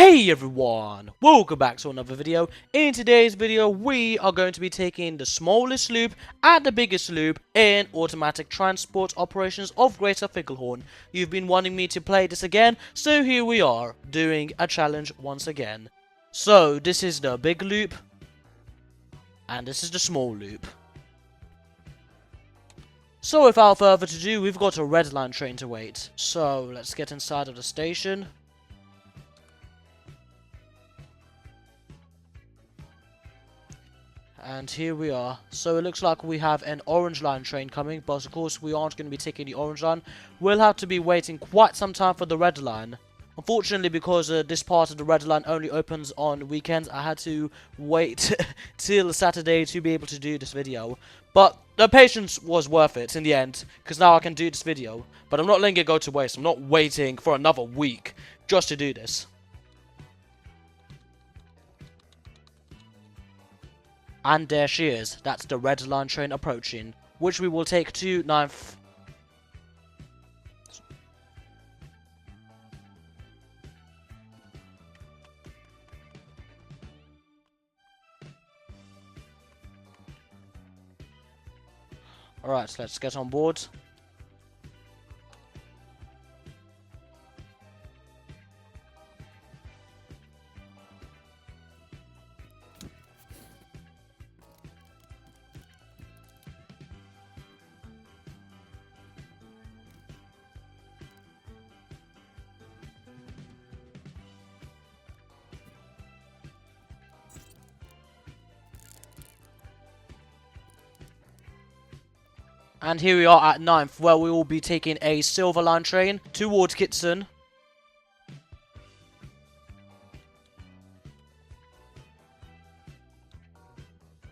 Hey everyone, welcome back to another video. In today's video we are going to be taking the smallest loop and the biggest loop in automatic transport operations of Greater Figglehorn. You've been wanting me to play this again, so here we are, doing a challenge once again. So this is the big loop, and this is the small loop. So without further ado, we've got a red line train to wait. So let's get inside of the station. And here we are. So it looks like we have an orange line train coming, but of course we aren't going to be taking the orange line. We'll have to be waiting quite some time for the red line. Unfortunately, because this part of the red line only opens on weekends, I had to wait till Saturday to be able to do this video. But the patience was worth it in the end, because now I can do this video. But I'm not letting it go to waste. I'm not waiting for another week just to do this. And there she is. That's the red line train approaching, which we will take to 9th. Alright, let's get on board. And here we are at 9th, where we will be taking a silver line train towards Kitson.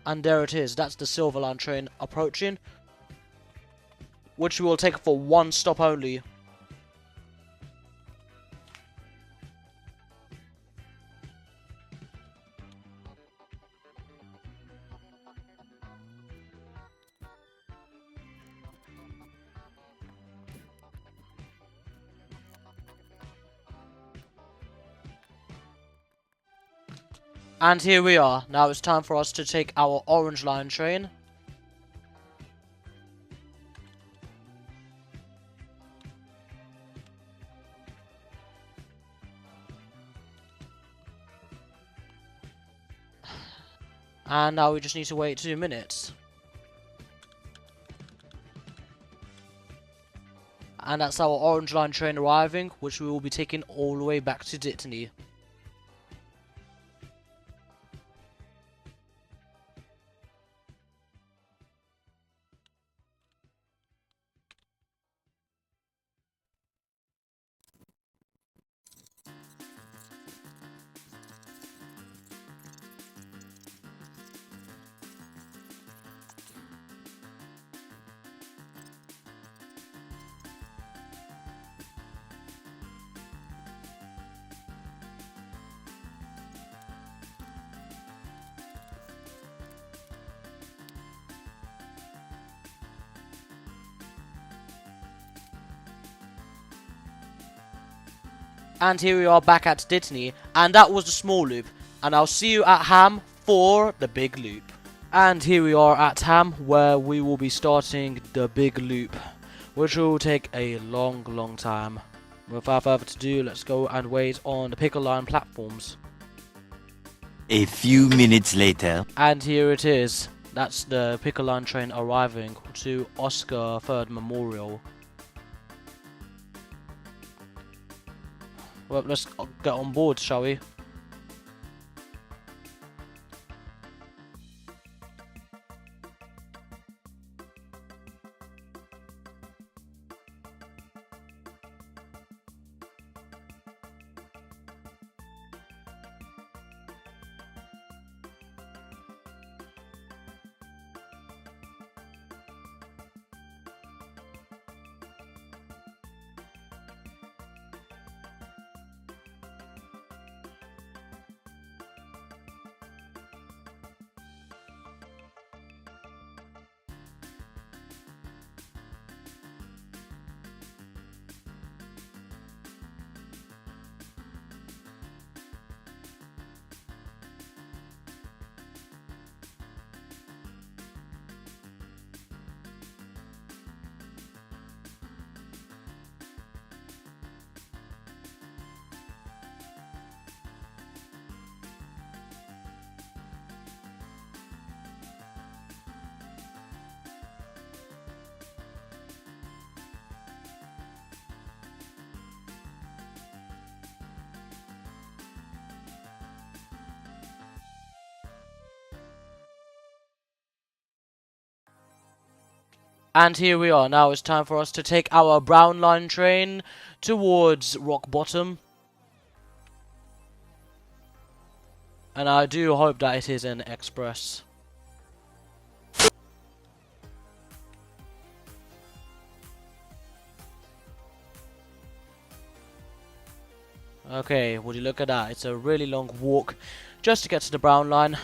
And there it is, that's the silver line train approaching, which we will take for one stop only. And here we are. Now it's time for us to take our orange line train. And now we just need to wait 2 minutes. And that's our orange line train arriving, which we will be taking all the way back to Dittany. And here we are back at Dittany, and that was the small loop. And I'll see you at Ham for the big loop. And here we are at Ham, where we will be starting the big loop, which will take a long time. Without further ado, let's go and wait on the pickle line platforms. A few minutes later. And here it is. That's the pickle line train arriving to Oscar 3rd Memorial. Well, let's get on board, shall we? And here we are. Now it's time for us to take our brown line train towards rock bottom. And I do hope that it is an express. Okay, would you look at that? It's a really long walk just to get to the brown line.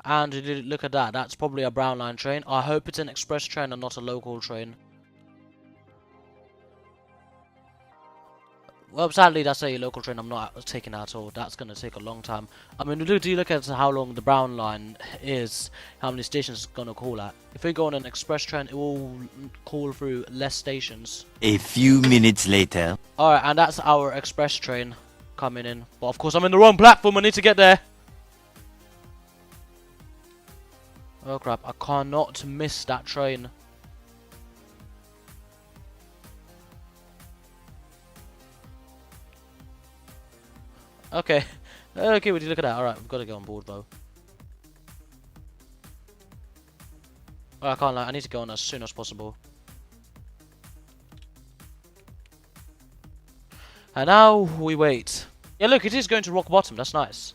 And look at that, that's probably a brown line train. I hope it's an express train and not a local train. Well, sadly, that's a local train I'm not taking at all. That's going to take a long time. I mean, do you look at how long the brown line is, how many stations it's going to call at. If we go on an express train, it will call through less stations. A few minutes later. Alright, and that's our express train coming in. But of course, I'm in the wrong platform. I need to get there. Oh crap, I cannot miss that train. Okay, okay, would you look at that? Alright, we've got to get on board though. I can't lie, I need to go on as soon as possible. And now we wait. Yeah, look, it is going to rock bottom, that's nice.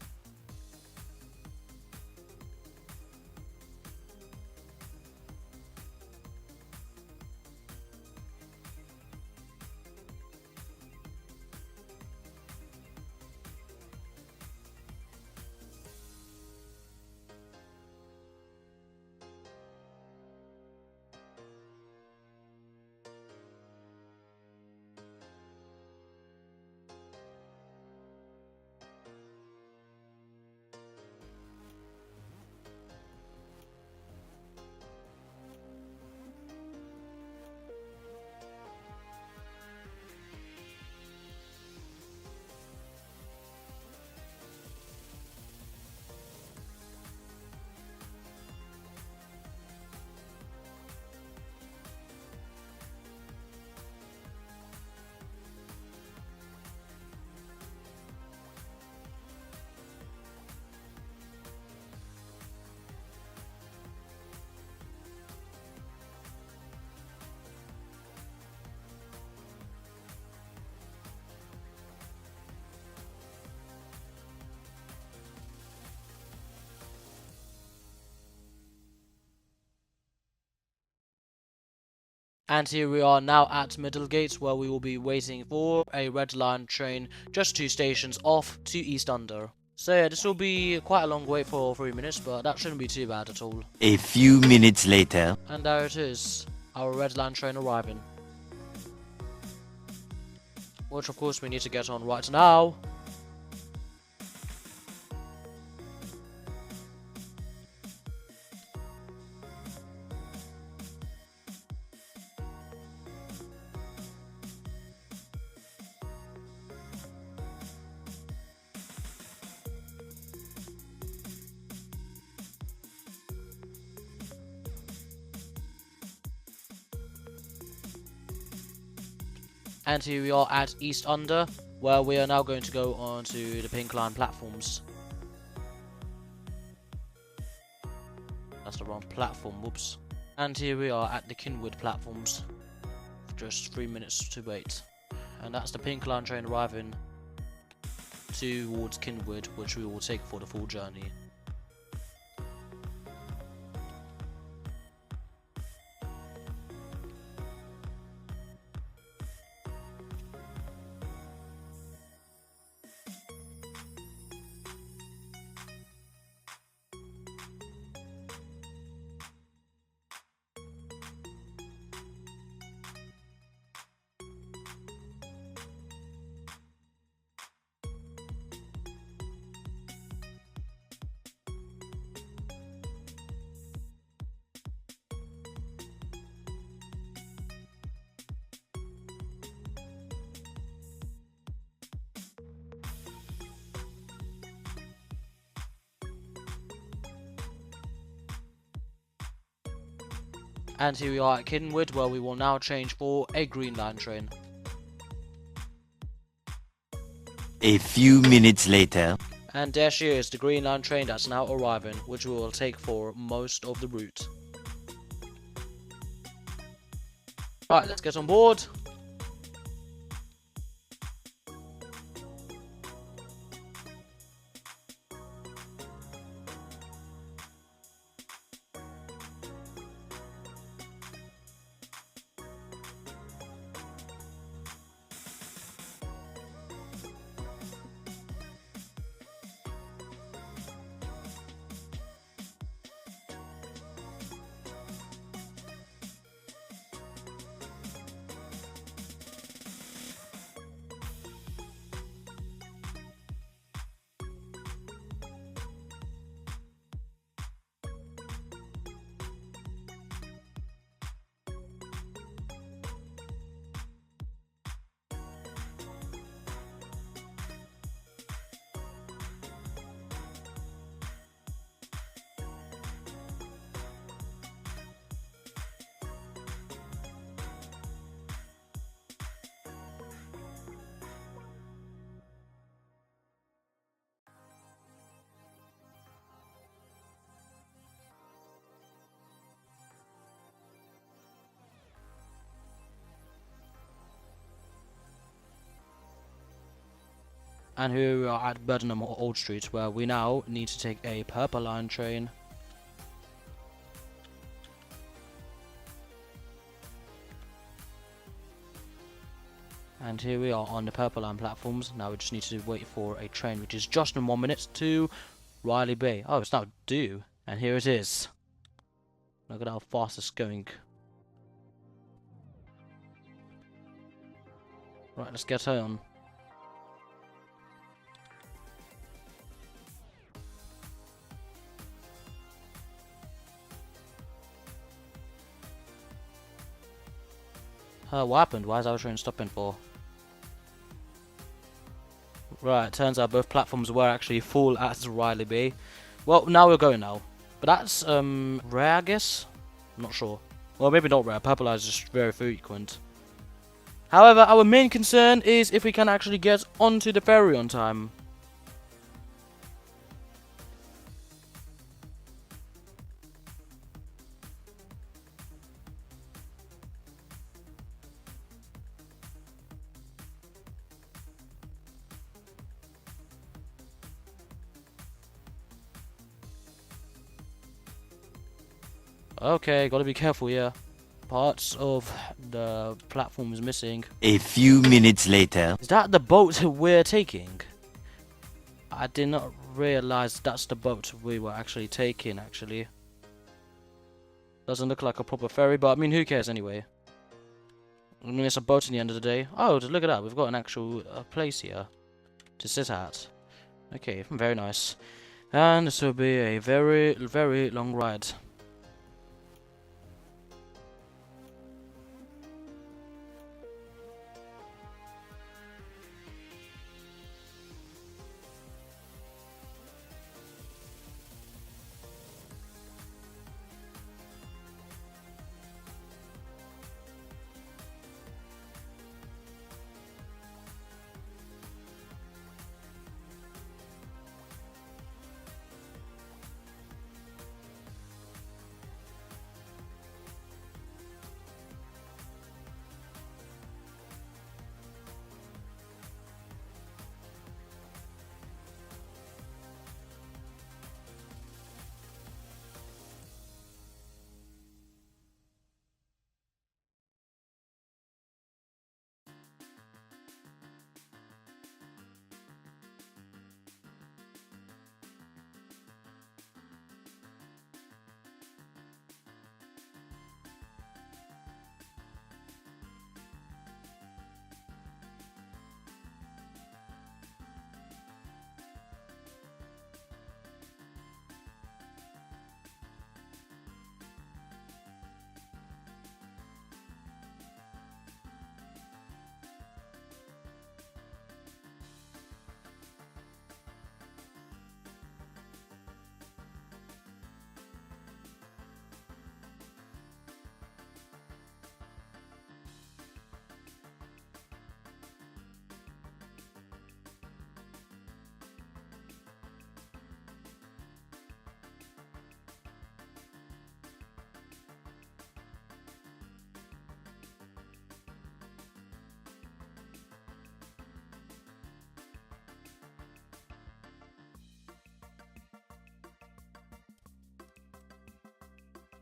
And here we are now at Middlegate, where we will be waiting for a red line train just 2 stations off to East Under. So yeah, this will be quite a long wait for 3 minutes, but that shouldn't be too bad at all. A few minutes later. And there it is, our red line train arriving. Which of course we need to get on right now. And here we are at East Under, where we are now going to go on to the Pink Line platforms. That's the wrong platform, whoops. And here we are at the Kinwood platforms. Just 3 minutes to wait. And that's the Pink Line train arriving towards Kinwood, which we will take for the full journey. And here we are at Kinwood, where we will now change for a Green Line train. A few minutes later. And there she is, the Green Line train that's now arriving, which we will take for most of the route. Right, let's get on board. And here we are at Birmingham Old Street, where we now need to take a Purple Line train. And here we are on the Purple Line platforms. Now we just need to wait for a train, which is just in 1 minute, to Riley Bay. Oh, it's now due. And here it is. Look at how fast it's going. Right, let's get on. What happened? Why is our train stopping for? Right, turns out both platforms were actually full at Riley Bay. Well, now we're going now. But that's, rare, I guess? I'm not sure. Well, maybe not rare. Purple Line is just very frequent. However, our main concern is if we can actually get onto the ferry on time. Okay, gotta be careful here. Parts of the platform is missing. A few minutes later. Is that the boat we're taking? I did not realize that's the boat we were actually taking, actually. Doesn't look like a proper ferry, but I mean, who cares anyway? I mean, it's a boat in the end of the day. Oh, look at that. We've got an actual place here to sit at. Okay, very nice. And this will be a very, very long ride.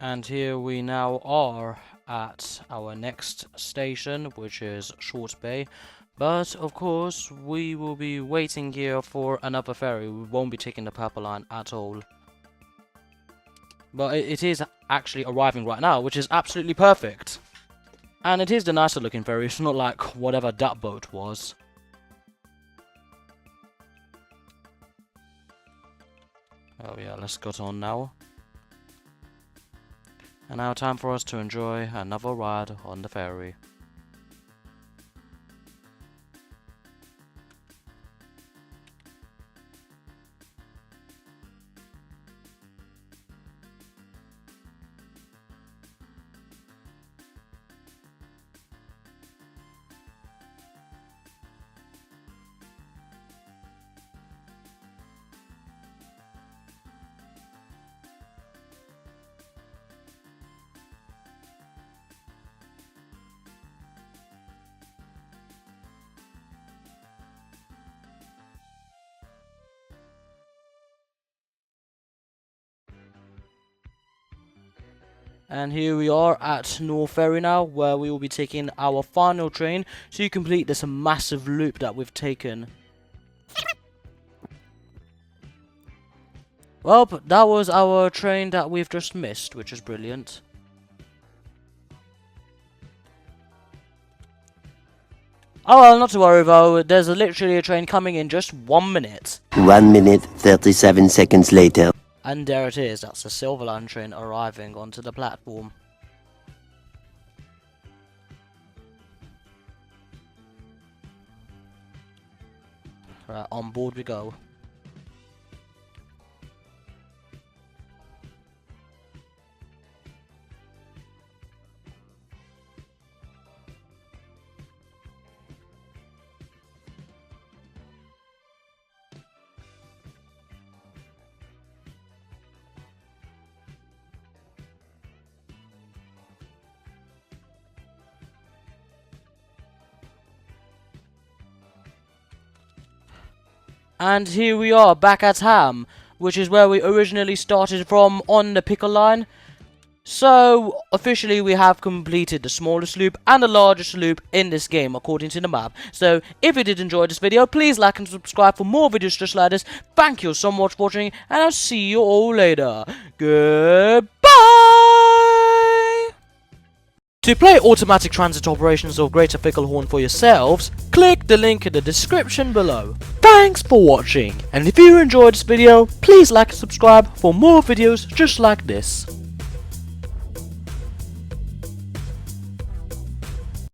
And here we now are at our next station, which is Short Bay. But of course, we will be waiting here for another ferry. We won't be taking the purple line at all. But it is actually arriving right now, which is absolutely perfect. And it is the nicer looking ferry. It's not like whatever that boat was. Oh yeah, let's get on now. And now time for us to enjoy another ride on the ferry. And here we are at North Ferry now, where we will be taking our final train to complete this massive loop that we've taken. Well, that was our train that we've just missed, which is brilliant. Oh well, not to worry though, there's literally a train coming in just 1 minute. 1 minute, 37 seconds later. And there it is, that's the Silver Line train arriving onto the platform. Right, on board we go. And here we are, back at Ham, which is where we originally started from on the pickle line. So, officially we have completed the smallest loop and the largest loop in this game, according to the map. So, if you did enjoy this video, please like and subscribe for more videos just like this. Thank you so much for watching, and I'll see you all later. Goodbye! To play automatic transit operations of Greater Figglehorn for yourselves, click the link in the description below. Thanks for watching, and if you enjoyed this video, please like and subscribe for more videos just like this.